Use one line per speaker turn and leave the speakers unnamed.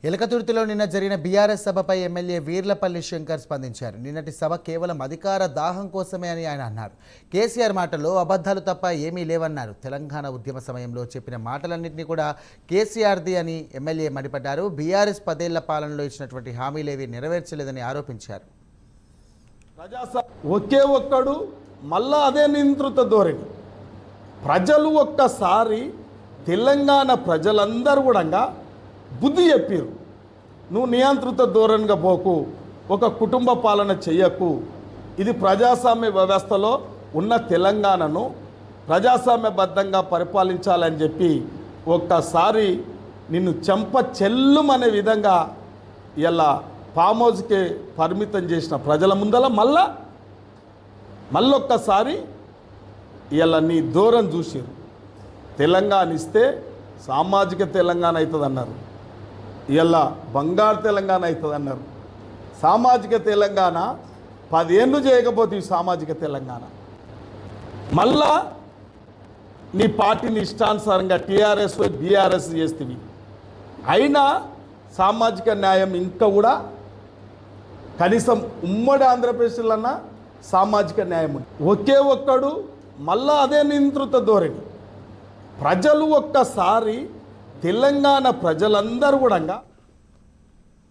ఎలకతుర్తిలో నిన్న జరిగిన BRS సభపై MLA Veerlapalli Shankar స్పందించారు. నిన్నటి సభ కేవలం అధికార దాహం కోసమే అని ఆయన అన్నారు. కేసీఆర్ మాటల్లో అబద్ధాలు తప్ప ఏమీ లేవన్నారు. తెలంగాణ ఉద్యమ సమయంలో చెప్పిన మాటలన్నింటినీ కూడా కేసీఆర్ది అని ఎమ్మెల్యే మండిపడ్డారు. బీఆర్ఎస్ 10 ఏళ్ల పాలనలో ఇచ్చినటువంటి హామీలేవి నెరవేర్చలేదని ఆరోపించారు.
ఒకే ఒక్కడు మళ్ళా అదే నియంత్రిత ధోరణి. ప్రజలు ఒక్కసారి తెలంగాణ ప్రజలందరూ కూడా బుద్ధి చెప్పారు. నువ్వు నియంత్రిత ధోరణిగా పోకు, ఒక కుటుంబ పాలన చెయ్యకు, ఇది ప్రజాస్వామ్య వ్యవస్థలో ఉన్న తెలంగాణను ప్రజాస్వామ్యబద్ధంగా పరిపాలించాలని చెప్పి ఒక్కసారి నిన్ను చెంప చెల్లుమనే విధంగా ఇలా ఫామ్ హౌస్కే పరిమితం చేసిన ప్రజల ముందల మళ్ళొక్కసారి ఇలా నీ దూరం చూసారు. తెలంగాణ ఇస్తే సామాజిక తెలంగాణ అవుతుంది అన్నారు, ఇలా బంగారు తెలంగాణ అవుతుంది అన్నారు. సామాజిక తెలంగాణ 10 ఏళ్ళు చేయకపోతే సామాజిక తెలంగాణ మళ్ళా నీ పార్టీని ఇష్టానుసారంగా టీఆర్ఎస్ బీఆర్ఎస్ చేస్తేవి. అయినా సామాజిక న్యాయం ఇంకా కూడా కనీసం ఉమ్మడి ఆంధ్రప్రదేశ్లన్నా సామాజిక న్యాయం ఒకే ఒక్కడు మళ్ళా అదే నియంత్రిత ధోరణి. ప్రజలు ఒక్కసారి తెలంగాణ ప్రజలందరూ కూడా